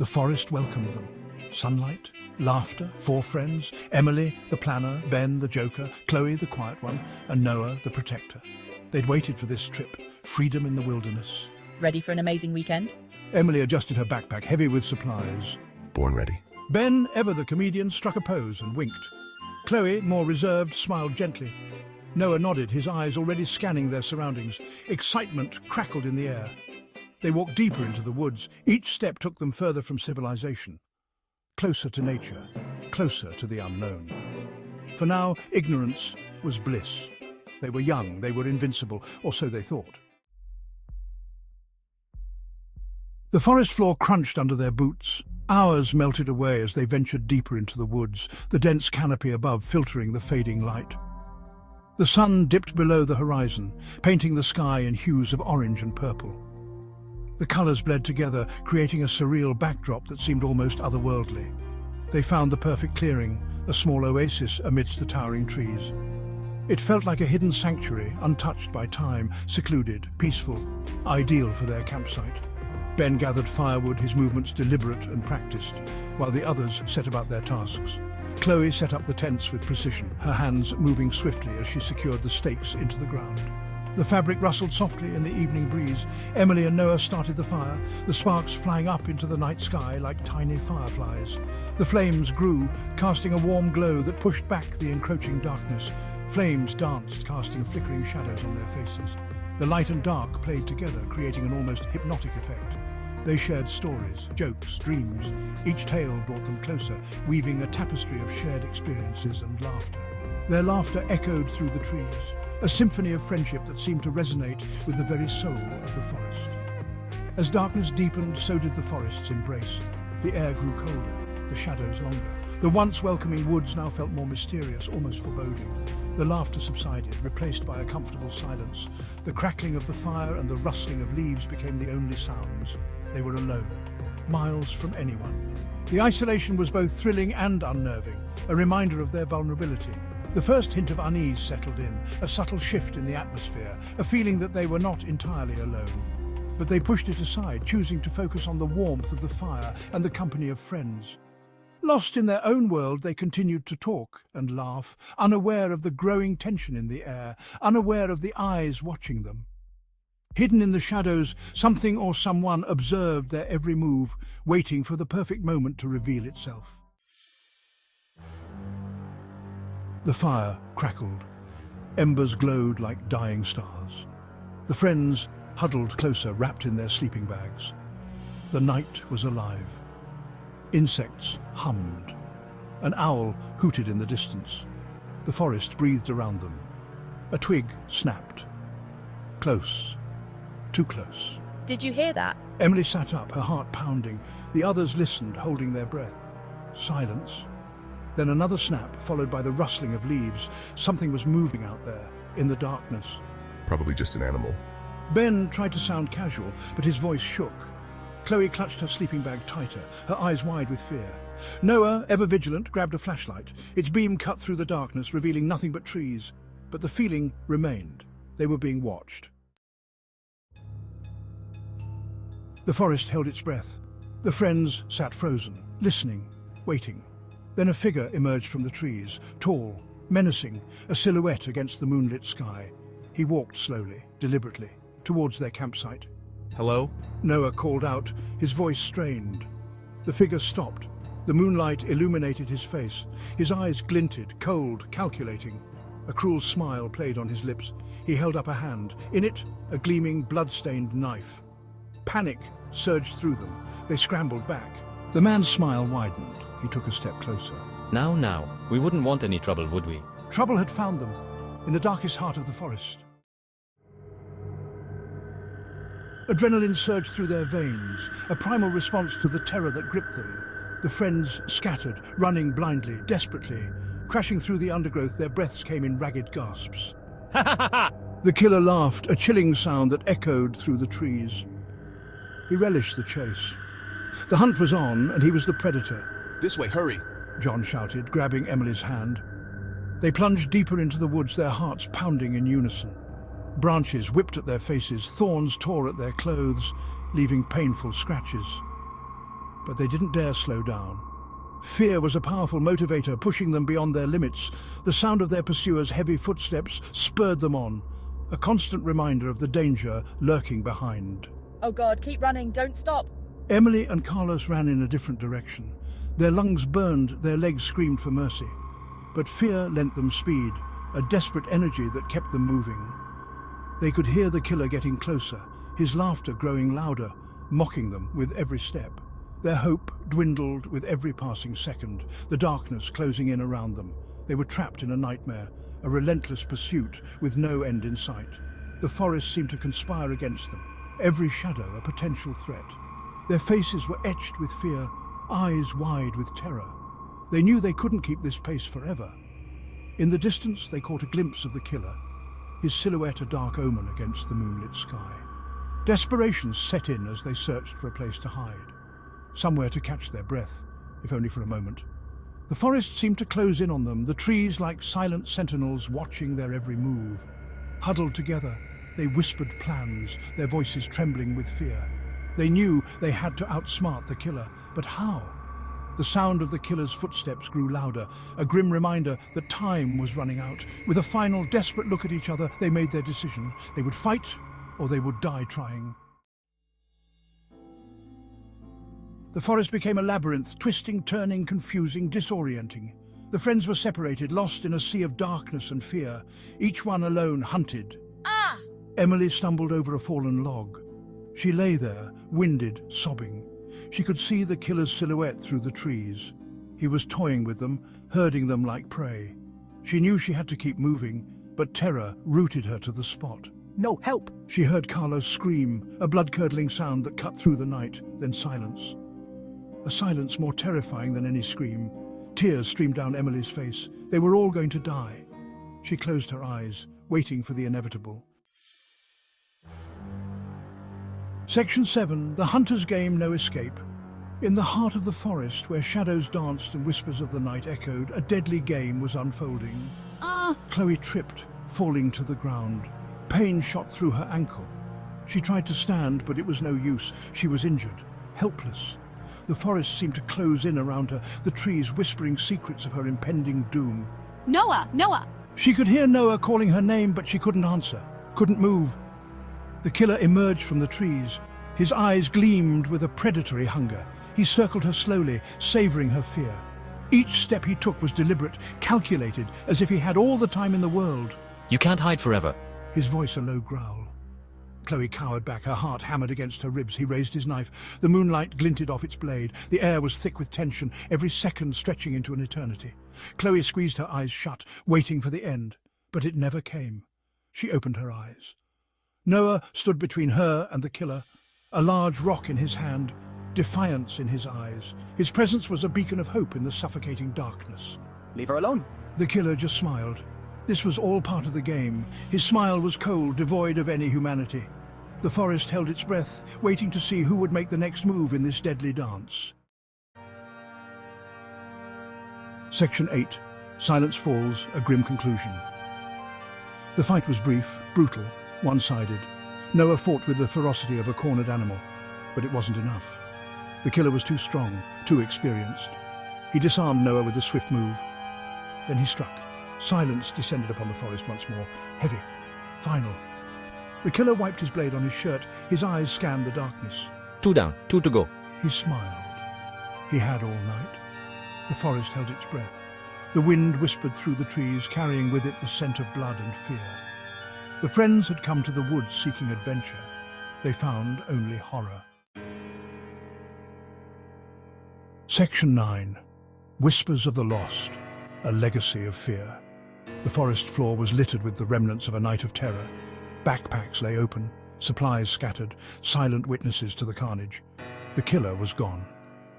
The forest welcomed them. Sunlight, laughter, 4 friends, Emily, the planner, Ben, the joker, Chloe, the quiet one, and Noah, the protector. They'd waited for this trip, freedom in the wilderness. Ready for an amazing weekend? Emily adjusted her backpack, heavy with supplies. Born ready. Ben, ever the comedian, struck a pose and winked. Chloe, more reserved, smiled gently. Noah nodded, his eyes already scanning their surroundings. Excitement crackled in the air. They walked deeper into the woods. Each step took them further from civilization. Closer to nature, closer to the unknown. For now, ignorance was bliss. They were young, they were invincible, or so they thought. The forest floor crunched under their boots. Hours melted away as they ventured deeper into the woods, the dense canopy above filtering the fading light. The sun dipped below the horizon, painting the sky in hues of orange and purple. The colours bled together, creating a surreal backdrop that seemed almost otherworldly. They found the perfect clearing, a small oasis amidst the towering trees. It felt like a hidden sanctuary, untouched by time, secluded, peaceful, ideal for their campsite. Ben gathered firewood, his movements deliberate and practiced, while the others set about their tasks. Chloe set up the tents with precision, her hands moving swiftly as she secured the stakes into the ground. The fabric rustled softly in the evening breeze. Emily and Noah started the fire, the sparks flying up into the night sky like tiny fireflies. The flames grew, casting a warm glow that pushed back the encroaching darkness. Flames danced, casting flickering shadows on their faces. The light and dark played together, creating an almost hypnotic effect. They shared stories, jokes, dreams. Each tale brought them closer, weaving a tapestry of shared experiences and laughter. Their laughter echoed through the trees, a symphony of friendship that seemed to resonate with the very soul of the forest. As darkness deepened, so did the forest's embrace. The air grew colder, the shadows longer. The once welcoming woods now felt more mysterious, almost foreboding. The laughter subsided, replaced by a comfortable silence. The crackling of the fire and the rustling of leaves became the only sounds. They were alone, miles from anyone. The isolation was both thrilling and unnerving, a reminder of their vulnerability. The first hint of unease settled in, a subtle shift in the atmosphere, a feeling that they were not entirely alone. But they pushed it aside, choosing to focus on the warmth of the fire and the company of friends. Lost in their own world, they continued to talk and laugh, unaware of the growing tension in the air, unaware of the eyes watching them. Hidden in the shadows, something or someone observed their every move, waiting for the perfect moment to reveal itself. The fire crackled. Embers glowed like dying stars. The friends huddled closer, wrapped in their sleeping bags. The night was alive. Insects hummed. An owl hooted in the distance. The forest breathed around them. A twig snapped. Close. Too close. Did you hear that? Emily sat up, her heart pounding. The others listened, holding their breath. Silence. Then another snap, followed by the rustling of leaves. Something was moving out there, in the darkness. Probably just an animal. Ben tried to sound casual, but his voice shook. Chloe clutched her sleeping bag tighter, her eyes wide with fear. Noah, ever vigilant, grabbed a flashlight. Its beam cut through the darkness, revealing nothing but trees. But the feeling remained. They were being watched. The forest held its breath. The friends sat frozen, listening, waiting. Then a figure emerged from the trees, tall, menacing, a silhouette against the moonlit sky. He walked slowly, deliberately, towards their campsite. Hello? Noah called out, his voice strained. The figure stopped. The moonlight illuminated his face. His eyes glinted, cold, calculating. A cruel smile played on his lips. He held up a hand. In it, a gleaming, blood-stained knife. Panic surged through them. They scrambled back. The man's smile widened. He took a step closer. Now, we wouldn't want any trouble, would we? Trouble had found them, in the darkest heart of the forest. Adrenaline surged through their veins, a primal response to the terror that gripped them. The friends scattered, running blindly, desperately. Crashing through the undergrowth, their breaths came in ragged gasps. The killer laughed, a chilling sound that echoed through the trees. He relished the chase. The hunt was on, and he was the predator. This way, hurry! John shouted, grabbing Emily's hand. They plunged deeper into the woods, their hearts pounding in unison. Branches whipped at their faces, thorns tore at their clothes, leaving painful scratches. but they didn't dare slow down. Fear was a powerful motivator, pushing them beyond their limits. The sound of their pursuers' heavy footsteps spurred them on, a constant reminder of the danger lurking behind. Oh God, keep running, don't stop. Emily and Carlos ran in a different direction. Their lungs burned, their legs screamed for mercy. But fear lent them speed, a desperate energy that kept them moving. They could hear the killer getting closer, his laughter growing louder, mocking them with every step. Their hope dwindled with every passing second, the darkness closing in around them. They were trapped in a nightmare, a relentless pursuit with no end in sight. The forest seemed to conspire against them, every shadow a potential threat. Their faces were etched with fear, eyes wide with terror. They knew they couldn't keep this pace forever. In the distance, they caught a glimpse of the killer, his silhouette a dark omen against the moonlit sky. Desperation set in as they searched for a place to hide, somewhere to catch their breath, if only for a moment. The forest seemed to close in on them, the trees like silent sentinels watching their every move. Huddled together, they whispered plans, their voices trembling with fear. They knew they had to outsmart the killer, but how? The sound of the killer's footsteps grew louder, a grim reminder that time was running out. With a final desperate look at each other, they made their decision. They would fight, or they would die trying. The forest became a labyrinth, twisting, turning, confusing, disorienting. The friends were separated, lost in a sea of darkness and fear, each one alone hunted. Ah! Emily stumbled over a fallen log. She lay there, winded, sobbing. She could see the killer's silhouette through the trees. He was toying with them, herding them like prey. She knew she had to keep moving, but terror rooted her to the spot. No, help! She heard Carlos scream, a blood-curdling sound that cut through the night, then silence. A silence more terrifying than any scream. Tears streamed down Emily's face. They were all going to die. She closed her eyes, waiting for the inevitable. Section 7. The Hunter's Game, No Escape. In the heart of the forest, where shadows danced and whispers of the night echoed, a deadly game was unfolding. Chloe tripped, falling to the ground. Pain shot through her ankle. She tried to stand, but it was no use. She was injured, helpless. The forest seemed to close in around her, the trees whispering secrets of her impending doom. Noah! Noah! She could hear Noah calling her name, but she couldn't answer, couldn't move. The killer emerged from the trees. His eyes gleamed with a predatory hunger. He circled her slowly, savoring her fear. Each step he took was deliberate, calculated, as if he had all the time in the world. You can't hide forever. His voice a low growl. Chloe cowered back, her heart hammered against her ribs. He raised his knife. The moonlight glinted off its blade. The air was thick with tension, every second stretching into an eternity. Chloe squeezed her eyes shut, waiting for the end. But it never came. She opened her eyes. Noah stood between her and the killer, a large rock in his hand, defiance in his eyes. His presence was a beacon of hope in the suffocating darkness. Leave her alone. The killer just smiled. This was all part of the game. His smile was cold, devoid of any humanity. The forest held its breath, waiting to see who would make the next move in this deadly dance. Section 8. Silence falls, a grim conclusion. The fight was brief, brutal, one-sided. Noah fought with the ferocity of a cornered animal, but it wasn't enough. The killer was too strong, too experienced. He disarmed Noah with a swift move. Then he struck. Silence descended upon the forest once more, heavy, final. The killer wiped his blade on his shirt. His eyes scanned the darkness. 2 down, 2 to go. He smiled. He had all night. The forest held its breath. The wind whispered through the trees, carrying with it the scent of blood and fear. The friends had come to the woods seeking adventure. They found only horror. Section 9. Whispers of the Lost, a legacy of fear. The forest floor was littered with the remnants of a night of terror. Backpacks lay open, supplies scattered, silent witnesses to the carnage. The killer was gone,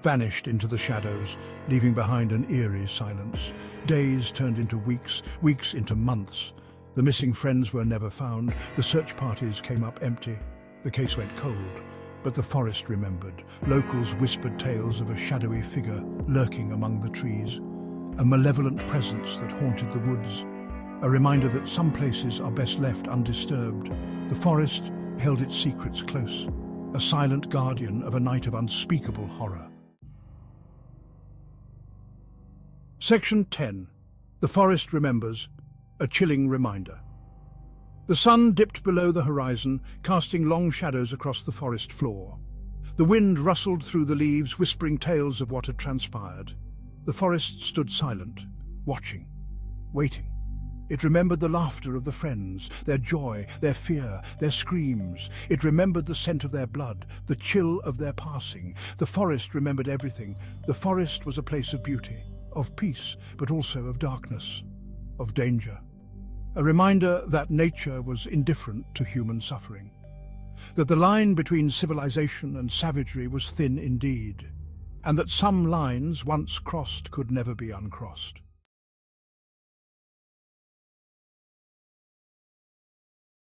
vanished into the shadows, leaving behind an eerie silence. Days turned into weeks, weeks into months. The missing friends were never found. The search parties came up empty. The case went cold, but the forest remembered. Locals whispered tales of a shadowy figure lurking among the trees, a malevolent presence that haunted the woods, a reminder that some places are best left undisturbed. The forest held its secrets close, a silent guardian of a night of unspeakable horror. Section 10. The forest remembers, a chilling reminder. The sun dipped below the horizon, casting long shadows across the forest floor. The wind rustled through the leaves, whispering tales of what had transpired. The forest stood silent, watching, waiting. It remembered the laughter of the friends, their joy, their fear, their screams. It remembered the scent of their blood, the chill of their passing. The forest remembered everything. The forest was a place of beauty, of peace, but also of darkness, of danger. A reminder that nature was indifferent to human suffering, that the line between civilization and savagery was thin indeed, and that some lines once crossed could never be uncrossed.